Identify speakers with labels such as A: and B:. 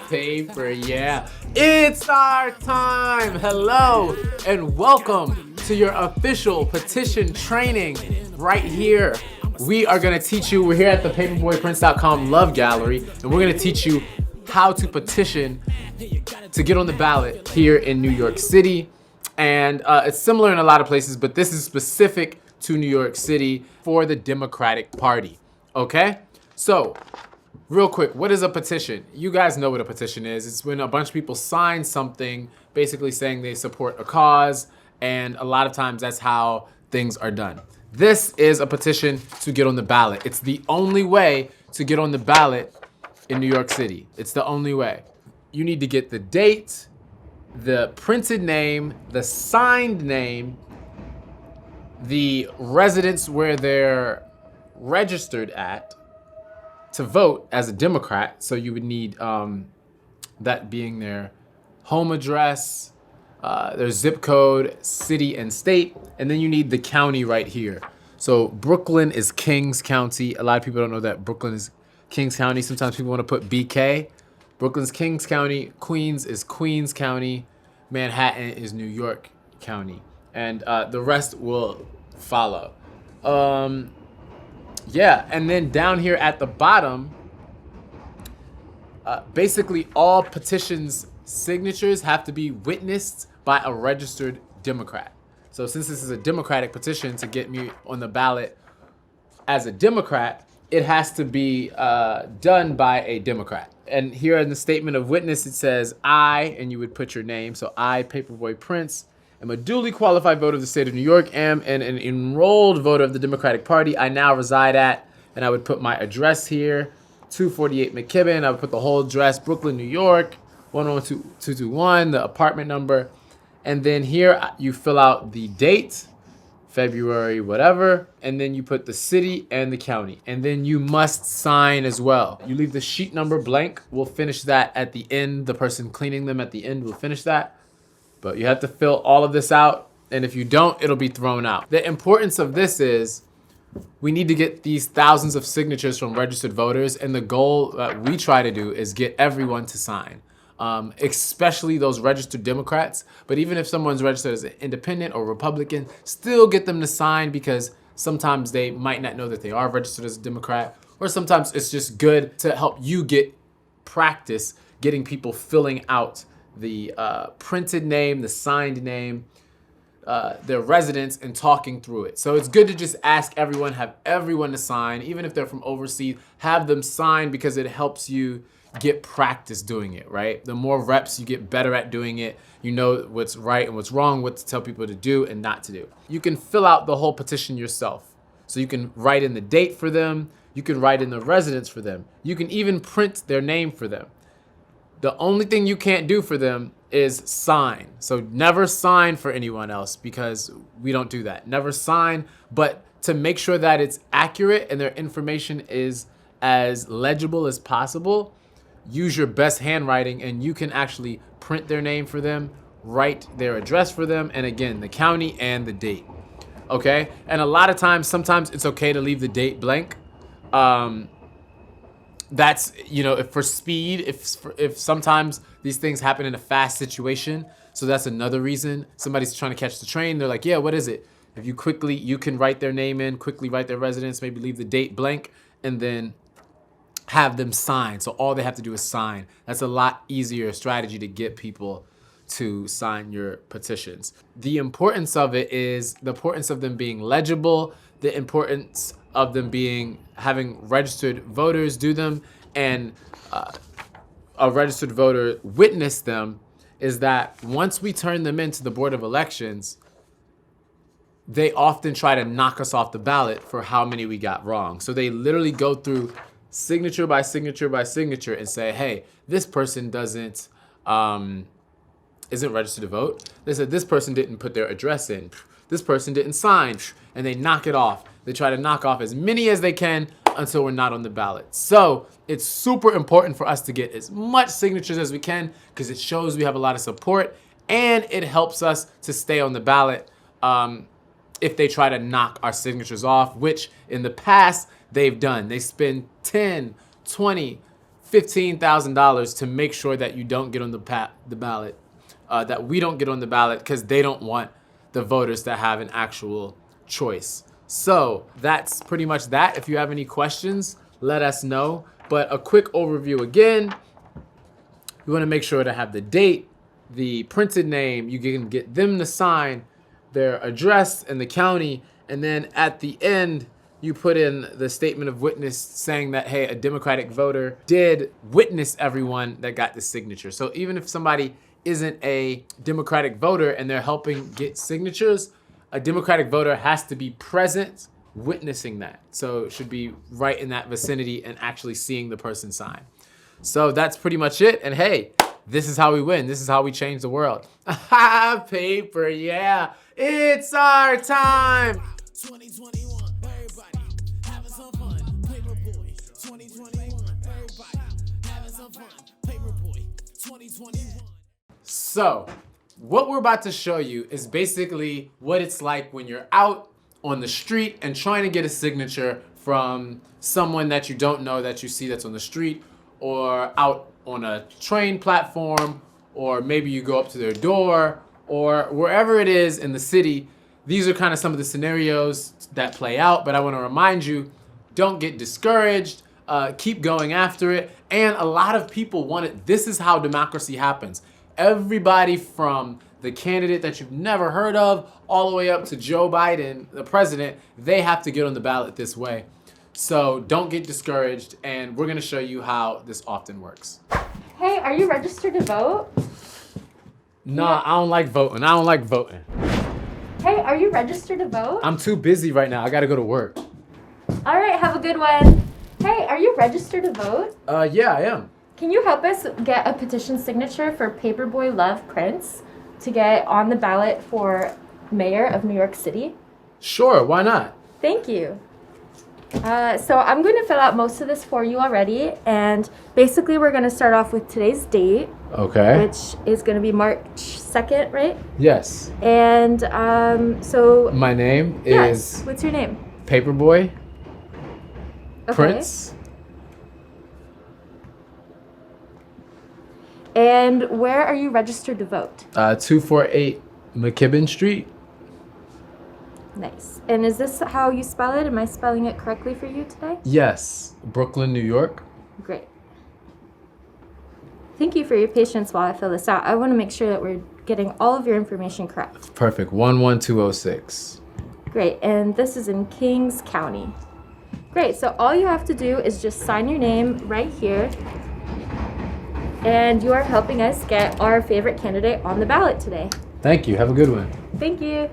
A: Paper, yeah. It's our time. Hello and welcome to your official petition training right here. We are going to teach you, we're here at the paperboyprince.com love gallery, and we're going to teach you how to petition to get on the ballot here in New York City. And it's similar in a lot of places, but this is specific to New York City for the Democratic Party. Okay? So, real quick, what is a petition? You guys know what a petition is. It's when a bunch of people sign something basically saying they support a cause, and a lot of times that's how things are done. This is a petition to get on the ballot. It's the only way to get on the ballot in New York City. It's the only way. You need to get the date, the printed name, the signed name, the residence where they're registered at to vote as a Democrat. So you would need that being their home address, their zip code, city and state, and then you need the county right here. So Brooklyn is Kings County. A lot of people don't know that Brooklyn is Kings County. Sometimes people want to put BK. Brooklyn's Kings County. Queens is Queens County. Manhattan is New York County. And the rest will follow. Yeah, and then down here at the bottom, basically all petitions signatures have to be witnessed by a registered Democrat. So since this is a Democratic petition to get me on the ballot as a Democrat, it has to be done by a Democrat. And here in the statement of witness, it says, I, and you would put your name. So I, Paperboy Prince, am a duly qualified voter of the state of New York, am an enrolled voter of the Democratic Party. I now reside at, and I would put my address here, 248 McKibben. I would put the whole address, Brooklyn, New York, 102221, the apartment number. And then here you fill out the date, February, whatever, and then you put the city and the county. And then you must sign as well. You leave the sheet number blank. We'll finish that at the end. The person cleaning them at the end will finish that. But you have to fill all of this out, and if you don't, it'll be thrown out. The importance of this is we need to get these thousands of signatures from registered voters, and the goal that we try to do is get everyone to sign, especially those registered Democrats. But even if someone's registered as an independent or Republican, still get them to sign, because sometimes they might not know that they are registered as a Democrat, or sometimes it's just good to help you get practice getting people filling out the printed name, the signed name, their residence, and talking through it. So it's good to just ask everyone, have everyone to sign, even if they're from overseas, have them sign, because it helps you get practice doing it, right? The more reps you get better at doing it, you know what's right and what's wrong, what to tell people to do and not to do. You can fill out the whole petition yourself. So you can write in the date for them, you can write in the residence for them, you can even print their name for them. The only thing you can't do for them is sign. So never sign for anyone else, because we don't do that. Never sign, but to make sure that it's accurate and their information is as legible as possible, use your best handwriting, and you can actually print their name for them, write their address for them, and again, the county and the date. Okay? And a lot of times, sometimes it's okay to leave the date blank. That's, if for speed, if sometimes these things happen in a fast situation. So that's another reason. Somebody's trying to catch the train. They're like, yeah, what is it? If you can write their name in, quickly write their residence, maybe leave the date blank, and then have them sign. So all they have to do is sign. That's a lot easier strategy to get people to sign your petitions. The importance of it is the importance of them being legible, the importance of them having registered voters do them, and a registered voter witness them, is that once we turn them into the Board of Elections, they often try to knock us off the ballot for how many we got wrong. So they literally go through signature by signature by signature and say, hey, this person isn't registered to vote. They said this person didn't put their address in. This person didn't sign, and they knock it off. They try to knock off as many as they can until we're not on the ballot. So it's super important for us to get as much signatures as we can, because it shows we have a lot of support, and it helps us to stay on the ballot if they try to knock our signatures off, which in the past they've done. They spend 10, 20, $15,000 to make sure that you don't get on the ballot, that we don't get on the ballot because they don't want the voters to have an actual choice. So that's pretty much that. If you have any questions, let us know. But a quick overview again, you want to make sure to have the date, the printed name. You can get them to sign their address and the county. And then at the end, you put in the statement of witness saying that, hey, a Democratic voter did witness everyone that got the signature. So even if somebody isn't a Democratic voter and they're helping get signatures, a Democratic voter has to be present witnessing that. So it should be right in that vicinity and actually seeing the person sign. So that's pretty much it. And hey, this is how we win. This is how we change the world. Paper, yeah. It's our time. 2021, everybody having some fun. Paperboy, 2021, everybody having some fun. Paperboy, 2021. So, what we're about to show you is basically what it's like when you're out on the street and trying to get a signature from someone that you don't know that you see that's on the street, or out on a train platform, or maybe you go up to their door, or wherever it is in the city. These are kind of some of the scenarios that play out, but I want to remind you, don't get discouraged, keep going after it. And a lot of people want it. This is how democracy happens. Everybody from the candidate that you've never heard of all the way up to Joe Biden, the president, they have to get on the ballot this way. So don't get discouraged, and we're gonna show you how this often works.
B: Hey, are you registered to vote?
A: Nah, I don't like voting. I don't like voting.
B: Hey, are you registered to vote?
A: I'm too busy right now. I gotta go to work.
B: All right, have a good one. Hey, are you registered to vote?
A: Yeah, I am.
B: Can you help us get a petition signature for Paperboy Love Prince to get on the ballot for mayor of New York City?
A: Sure, why not?
B: Thank you. So I'm going to fill out most of this for you already, and basically we're going to start off with today's date.
A: Okay.
B: Which is going to be March 2nd, right?
A: Yes.
B: And so...
A: My name
B: yes.
A: is...
B: What's your name?
A: Paperboy.
B: Okay.
A: Prince.
B: And where are you registered to vote?
A: 248 McKibben Street.
B: Nice. And is this how you spell it? Am I spelling it correctly for you today?
A: Yes. Brooklyn, New York.
B: Great. Thank you for your patience while I fill this out. I want to make sure that we're getting all of your information correct.
A: Perfect. 11206.
B: Great. And this is in Kings County. Great. So all you have to do is just sign your name right here. And you are helping us get our favorite candidate on the ballot today.
A: Thank you. Have a good one.
B: Thank you.